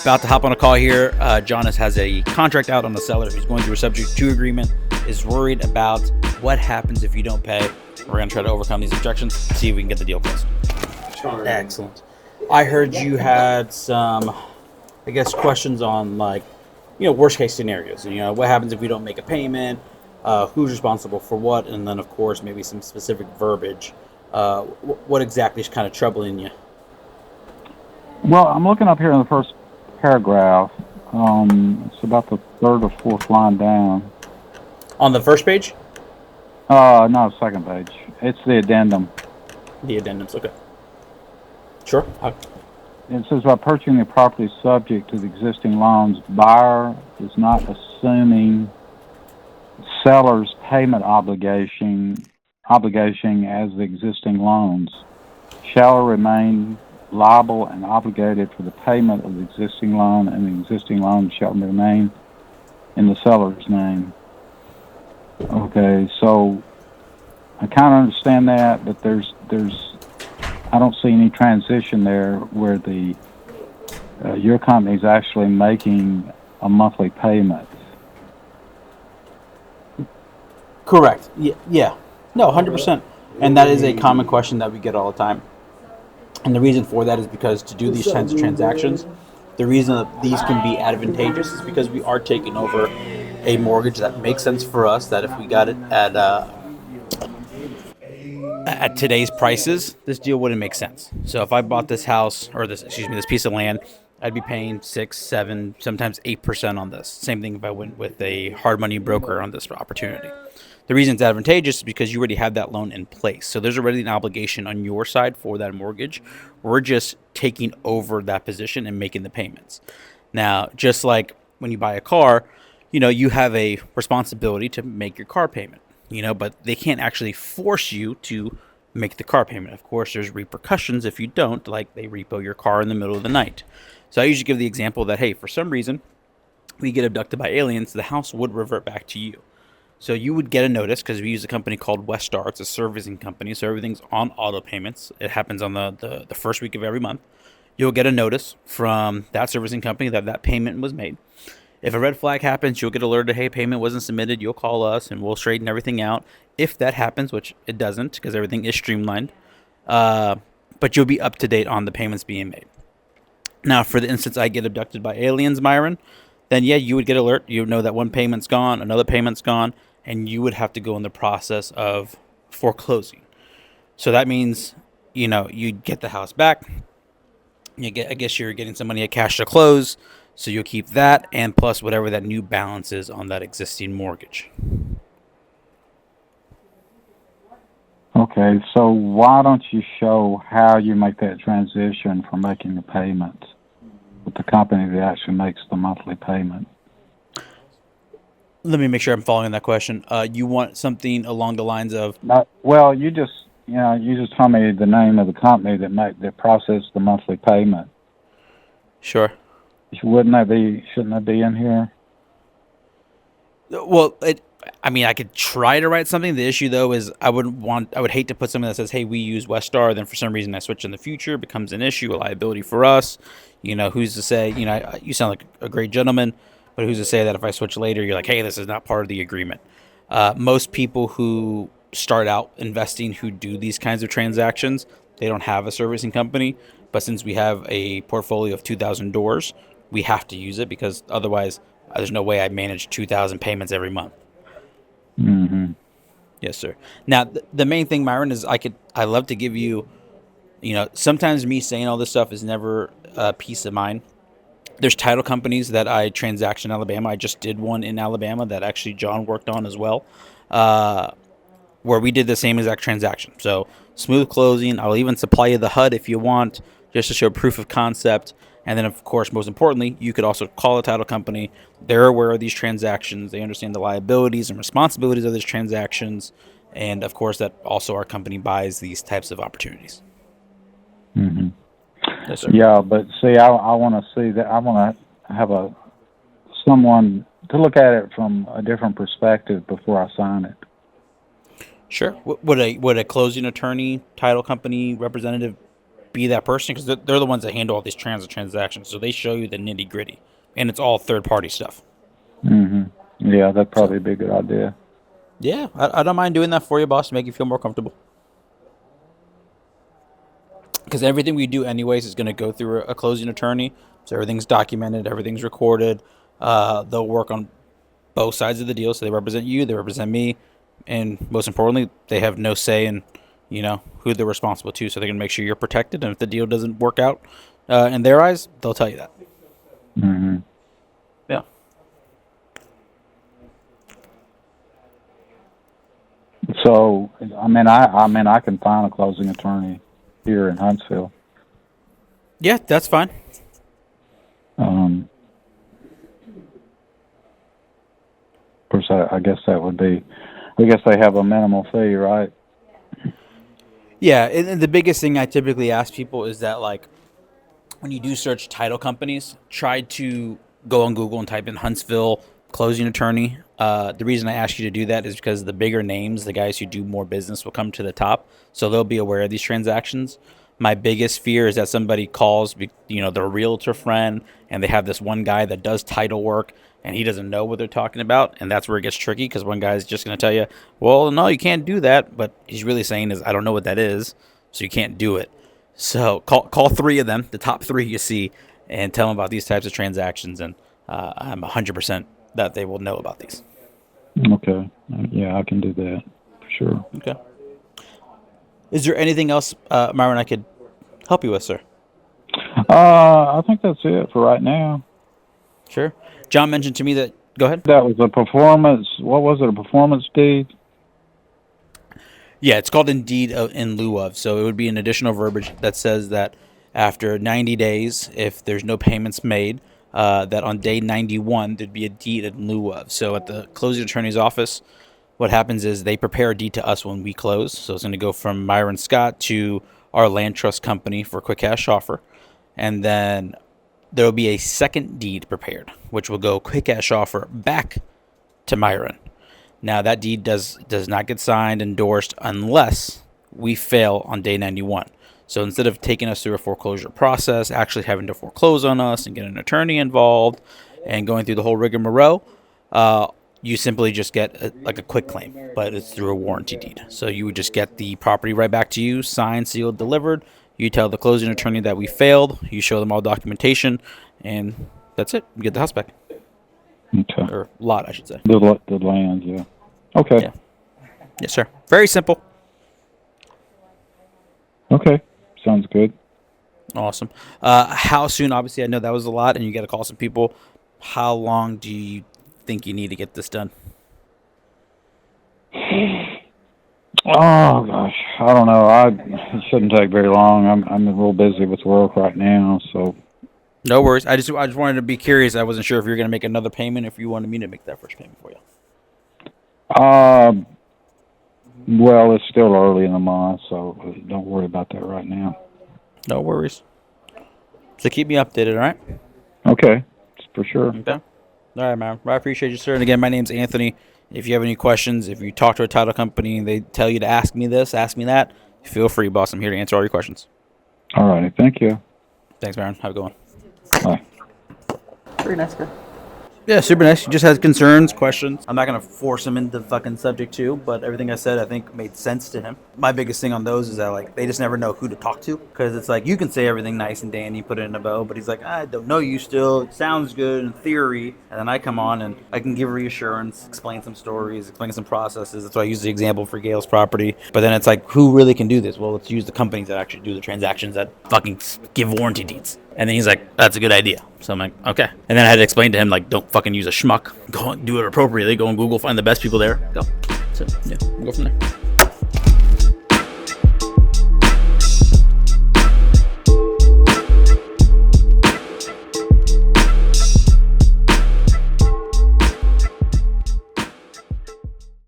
About to hop on a call here. Jonas has a contract out on the seller who's going through a subject to agreement, is worried about what happens if you don't pay. We're going to try to overcome these objections, see if we can get the deal closed. Excellent. I heard you had some, questions on worst case scenarios. And, what happens if we don't make a payment? Who's responsible for what? And then, of course, maybe some specific verbiage. What exactly is kind of troubling you? Well, I'm looking up here in the first paragraph. It's about the third or fourth line down. On the first page? No, second page. It's the addendum. The addendums, okay. Sure. It says, by purchasing the property subject to the existing loans, buyer is not assuming seller's payment obligation as the existing loans. Shall remain liable and obligated for the payment of the existing loan, and the existing loan shall remain in the seller's name. Okay, so I kind of understand that, but there's I don't see any transition there where the your company is actually making a monthly payment. Correct. Yeah. No, 100%. And that is a common question that we get all the time. And the reason for that is because to do these kinds of transactions, the reason that these can be advantageous is because we are taking over a mortgage that makes sense for us, that if we got it at today's prices, this deal wouldn't make sense. So if I bought this house, or this piece of land, I'd be paying 6, 7, sometimes 8% on this. Same thing if I went with a hard money broker on this opportunity. The reason it's advantageous is because you already have that loan in place. So there's already an obligation on your side for that mortgage. We're just taking over that position and making the payments. Now, just like when you buy a car, you have a responsibility to make your car payment, but they can't actually force you to make the car payment. Of course, there's repercussions if you don't, like they repo your car in the middle of the night. So I usually give the example that, hey, for some reason, we get abducted by aliens, the house would revert back to you. So you would get a notice, because we use a company called Westar. It's a servicing company, so everything's on auto payments. It happens on the first week of every month. You'll get a notice from that servicing company that payment was made. If a red flag happens, you'll get alerted, hey, payment wasn't submitted. You'll call us, and we'll straighten everything out. If that happens, which it doesn't, because everything is streamlined, but you'll be up to date on the payments being made. Now, for the instance I get abducted by aliens, Myron, then yeah, you would get alert. You would know that one payment's gone, another payment's gone, and you would have to go in the process of foreclosing. So that means, you get the house back. I guess you're getting some money at cash to close, so you'll keep that, and plus whatever that new balance is on that existing mortgage. Okay, so why don't you show how you make that transition from making the payment with the company that actually makes the monthly payment? Let me make sure I'm following that question. You want something along the lines of? Well, you just told me the name of the company that processed the monthly payment. Sure. Shouldn't that be in here? Well, I could try to write something. The issue, though, is I would hate to put something that says, hey, we use Westar, then for some reason I switch in the future, it becomes an issue, a liability for us. Who's to say, you sound like a great gentleman, but who's to say that if I switch later, you're like, hey, this is not part of the agreement. Most people who start out investing, who do these kinds of transactions, they don't have a servicing company. But since we have a portfolio of 2,000 doors, we have to use it, because otherwise there's no way I manage 2,000 payments every month. Mm-hmm. Yes, sir. Now, the main thing, Myron, is I love to give you, sometimes me saying all this stuff is never peace of mind. There's title companies that I transact in Alabama. I just did one in Alabama that actually John worked on as well, where we did the same exact transaction. So smooth closing. I'll even supply you the HUD if you want, just to show proof of concept. And then, of course, most importantly, you could also call a title company. They're aware of these transactions. They understand the liabilities and responsibilities of these transactions. And, of course, that also our company buys these types of opportunities. Mm-hmm. Yes, sir. Yeah, but see, I want to see that. I want to have someone to look at it from a different perspective before I sign it. Sure. Would a closing attorney, title company representative be that person because they're the ones that handle all these transactions. So they show you the nitty gritty, and it's all third party stuff. Yeah, that'd probably be a good idea. Yeah, I don't mind doing that for you, boss, to make you feel more comfortable. Because everything we do anyways is going to go through a closing attorney. So everything's documented, everything's recorded. They'll work on both sides of the deal. So they represent you, they represent me. And most importantly, they have no say in, who they're responsible to. So they're going to make sure you're protected. And if the deal doesn't work out in their eyes, they'll tell you that. Yeah. So, I can find a closing attorney here in Huntsville. Yeah, that's fine. Of course, I guess that would be. I guess they have a minimal fee, right? Yeah, and the biggest thing I typically ask people is that, like, when you do search title companies, try to go on Google and type in Huntsville closing attorney. The reason I ask you to do that is because the bigger names, the guys who do more business, will come to the top, so they'll be aware of these transactions. My biggest fear is that somebody calls, their realtor friend, and they have this one guy that does title work, and he doesn't know what they're talking about, and that's where it gets tricky, because one guy's just going to tell you, well, no, you can't do that, but he's really saying is, I don't know what that is, so you can't do it. So call three of them, the top three you see, and tell them about these types of transactions, and I'm 100% that they will know about these. Okay. Yeah, I can do that, for sure. Okay. Is there anything else, Myron, I could help you with, sir? I think that's it for right now. Sure. John mentioned to me that... Go ahead. That was a performance... What was it, a performance deed? Yeah, it's called in deed in lieu of. So it would be an additional verbiage that says that after 90 days, if there's no payments made, that on day 91, there'd be a deed in lieu of. So at the closing attorney's office, what happens is they prepare a deed to us when we close. So it's going to go from Myron Scott to our land trust company for a quick cash offer. And then there will be a second deed prepared, which will go quick cash offer back to Myron. Now, that deed does not get signed, endorsed, unless we fail on day 91. So instead of taking us through a foreclosure process, actually having to foreclose on us and get an attorney involved and going through the whole rigmarole, you simply just get a quick claim, but it's through a warranty deed. So you would just get the property right back to you, signed, sealed, delivered. You tell the closing attorney that we failed. You show them all documentation, and that's it. You get the house back. Okay. Or lot, I should say. The land, yeah. Okay. Yeah. Yes, sir. Very simple. Okay. Sounds good. Awesome. How soon? Obviously, I know that was a lot, and you got to call some people. How long do you think you need to get this done? Oh gosh, I don't know. It shouldn't take very long. I'm real busy with work right now, so. No worries. I just wanted to be curious. I wasn't sure if you were going to make another payment, if you wanted me to make that first payment for you. Well, it's still early in the month, so don't worry about that right now. No worries. So keep me updated, all right? Okay, for sure. Okay. All right, man. I appreciate you, sir. And again, my name's Anthony. If you have any questions, if you talk to a title company and they tell you to ask me this, ask me that, feel free, boss. I'm here to answer all your questions. All right. Thank you. Thanks, Myron. Have a good one. Bye. Very nice guy. Yeah, super nice. He just has concerns, questions. I'm not going to force him into the fucking subject too, but everything I said, I think, made sense to him. My biggest thing on those is that, like, they just never know who to talk to. Because it's like, you can say everything nice and dandy, put it in a bow, but he's like, I don't know you still. It sounds good in theory. And then I come on and I can give reassurance, explain some stories, explain some processes. That's why I use the example for Gail's property. But then it's like, who really can do this? Well, let's use the companies that actually do the transactions that fucking give warranty deeds. And then he's like, that's a good idea. So I'm like, okay. And then I had to explain to him, like, don't fucking use a schmuck. Go do it appropriately. Go on Google, find the best people there. Go. So, yeah, we'll go from there.